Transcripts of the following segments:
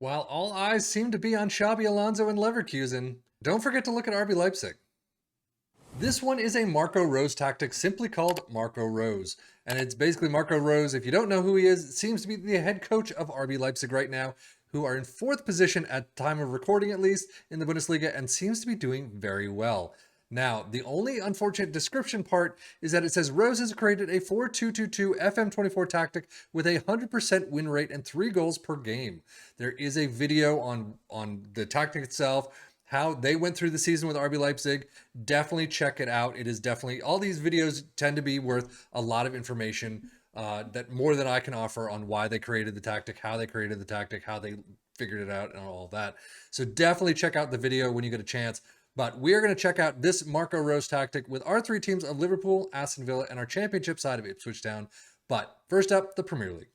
While all eyes seem to be on Xabi Alonso and Leverkusen, don't forget to look at RB Leipzig. This one is a Marco Rose tactic simply called Marco Rose. And it's basically Marco Rose, if you don't know who he is, seems to be the head coach of RB Leipzig right now, who are in fourth position at time of recording at least in the Bundesliga and seems to be doing very well. Now, the only unfortunate description part is that it says Rose has created a 4-2-2-2 FM24 tactic with a 100% win rate and 3 goals per game. There is a video on the tactic itself, how they went through the season with RB Leipzig. Definitely check it out. It is definitely, all these videos tend to be worth a lot of information, that more than I can offer on why they created the tactic, how they created the tactic, how they figured it out, and all that. So definitely check out the video when you get a chance. But we are going to check out this Marco Rose tactic with our three teams of Liverpool, Aston Villa, and our championship side of Ipswich Town. But first up, the Premier League.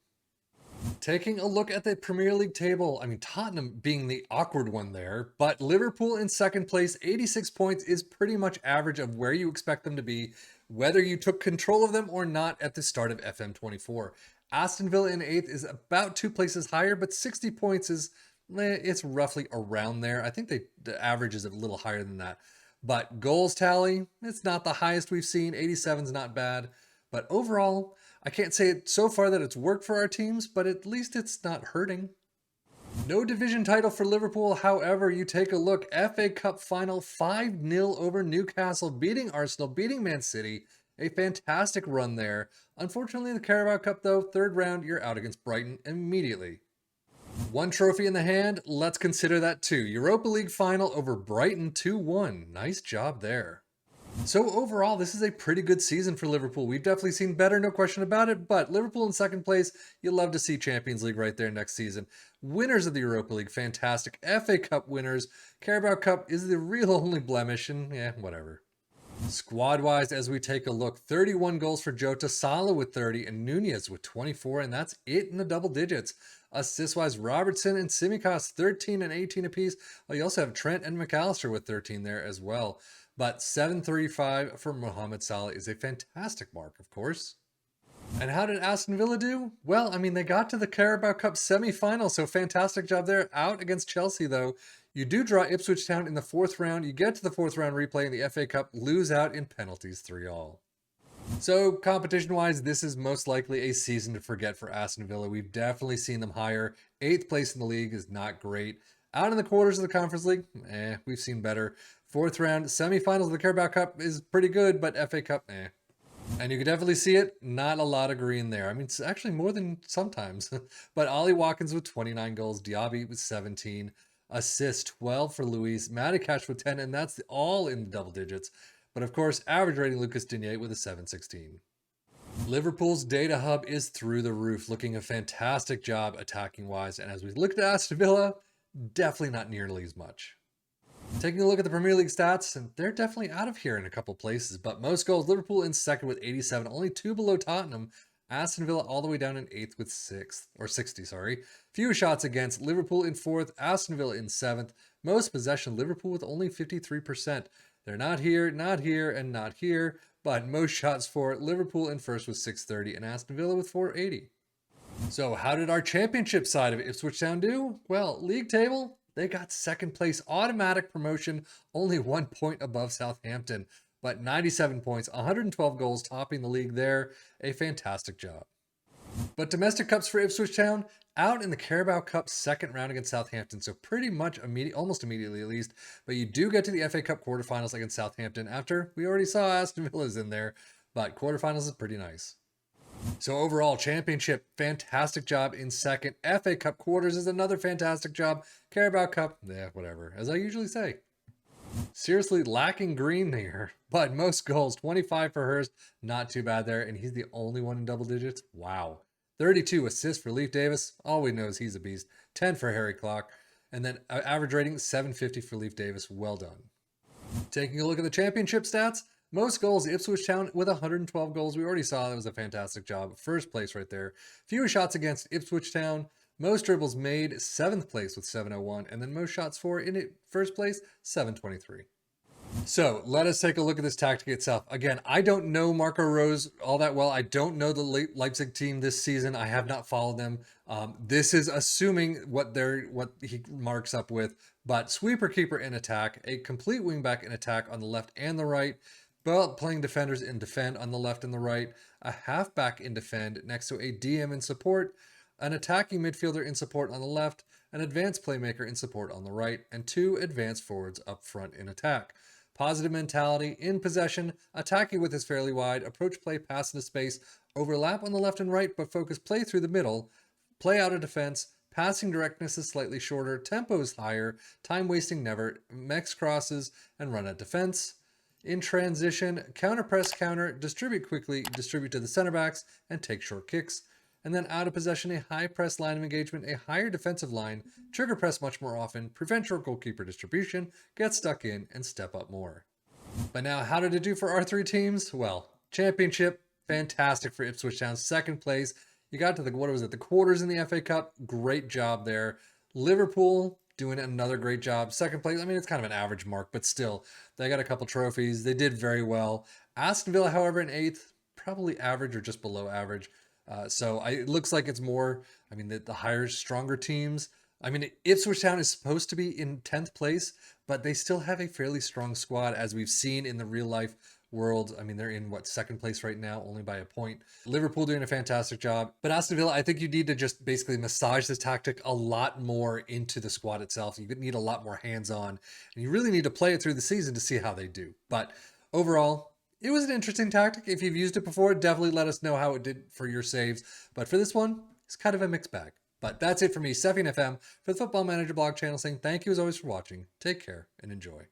Taking a look at the Premier League table, I mean, Tottenham being the awkward one there, but Liverpool in second place, 86 points is pretty much average of where you expect them to be, whether you took control of them or not at the start of FM24. Aston Villa in eighth is about 2 places higher, but 60 points is, it's roughly around there. I think the average is a little higher than that. But goals tally, it's not the highest we've seen. 87 is not bad. But overall, I can't say it so far that it's worked for our teams, but at least it's not hurting. No division title for Liverpool. However, you take a look, FA Cup final 5-0 over Newcastle, beating Arsenal, beating Man City. A fantastic run there. Unfortunately, the Carabao Cup, though, third round, you're out against Brighton immediately. One trophy in the hand, let's consider that too. Europa League final over Brighton 2-1. Nice job there. So overall, this is a pretty good season for Liverpool. We've definitely seen better, no question about it, but Liverpool in second place, you'll love to see Champions League right there next season. Winners of the Europa League, fantastic. FA Cup winners. Carabao Cup is the real only blemish, and yeah, whatever. Squad-wise, as we take a look, 31 goals for Jota, Salah with 30, and Nunez with 24, and that's it in the double digits. Assist-wise, Robertson and Tsimikas, 13 and 18 apiece. You also have Trent and McAllister with 13 there as well. But 735 for Mohamed Salah is a fantastic mark, of course. And how did Aston Villa do? Well, I mean, they got to the Carabao Cup semi-final, so fantastic job there. Out against Chelsea, though. You do draw Ipswich Town in the fourth round. You get to the fourth round replay in the FA Cup, lose out in penalties 3-all. So competition-wise, this is most likely a season to forget for Aston Villa. We've definitely seen them higher. 8th place in the league is not great. Out in the quarters of the Conference League, we've seen better. Fourth round, semifinals of the Carabao Cup is pretty good, but FA Cup, And you can definitely see it, not a lot of green there. I mean, it's actually more than sometimes. But Ollie Watkins with 29 goals, Diaby with 17, assists 12 for Luis, Matikash with 10, and that's all in the double digits. But of course, average rating Lucas Digne with a 716. Liverpool's data hub is through the roof, looking a fantastic job attacking wise. And as we look at Aston Villa, definitely not nearly as much. Taking a look at the Premier League stats, and they're definitely out of here in a couple places. But most goals, Liverpool in second with 87, only 2 below Tottenham. Aston Villa all the way down in 8th with 60, sorry. Few shots against, Liverpool in 4th, Aston Villa in 7th. Most possession, Liverpool with only 53%. They're not here, and not here, but most shots for Liverpool in first with 630 and Aston Villa with 480. So how did our championship side of Ipswich Town do? Well, league table, they got second place, automatic promotion, only 1 point above Southampton, but 97 points, 112 goals, topping the league there. A fantastic job. But domestic cups for Ipswich Town, out in the Carabao Cup second round against Southampton, so pretty much almost immediately at least. But you do get to the FA Cup quarterfinals against Southampton after we already saw Aston Villa's in there, but quarterfinals is pretty nice. So overall, championship, fantastic job in second. FA Cup quarters is another fantastic job. Carabao Cup, whatever, as I usually say. Seriously lacking green here, but most goals, 25 for Hurst, not too bad there, and he's the only one in double digits. Wow. 32 assists for Leif Davis, all we know is he's a beast. 10 for Harry Clock, and then average rating 750 for Leif Davis. Well done. Taking a look at the championship stats, most goals, Ipswich Town with 112 goals. We already saw that was a fantastic job. First place right there. Fewer shots against Ipswich Town. Most dribbles made, 7th place with 701. And then most shots for in it, first place, 723. So let us take a look at this tactic itself. Again, I don't know Marco Rose all that well. I don't know the Leipzig team this season. I have not followed them. This is assuming what he marks up with. But sweeper keeper in attack, a complete wingback in attack on the left and the right, but playing defenders in defend on the left and the right, a halfback in defend next to a DM in support, an attacking midfielder in support on the left, an advanced playmaker in support on the right, and 2 advanced forwards up front in attack. Positive mentality, in possession, attacking with is fairly wide, approach play, pass into space, overlap on the left and right, but focus play through the middle, play out of defense, passing directness is slightly shorter, tempo is higher, time wasting never, mix crosses, and run at defense. In transition, counter press, counter, distribute quickly, distribute to the center backs, and take short kicks. And then out of possession, a high press line of engagement, a higher defensive line, trigger press much more often, prevent short goalkeeper distribution, get stuck in, and step up more. But now, how did it do for our 3 teams? Well, championship, fantastic for Ipswich Town. Second place, you got to the quarters in the FA Cup. Great job there. Liverpool doing another great job. Second place, I mean, it's kind of an average mark, but still, they got a couple trophies. They did very well. Aston Villa, however, in 8th, probably average or just below average. It looks like it's more, I mean, the higher, stronger teams. I mean, Ipswich Town is supposed to be in 10th place, but they still have a fairly strong squad, as we've seen in the real life world. I mean, they're in second place right now, only by a point. Liverpool doing a fantastic job. But Aston Villa, I think you need to just basically massage this tactic a lot more into the squad itself. You need a lot more hands-on, and you really need to play it through the season to see how they do. But overall, it was an interesting tactic. If you've used it before, definitely let us know how it did for your saves. But for this one, it's kind of a mixed bag. But that's it for me, Stefan FM, for the Football Manager blog channel, saying thank you as always for watching. Take care and enjoy.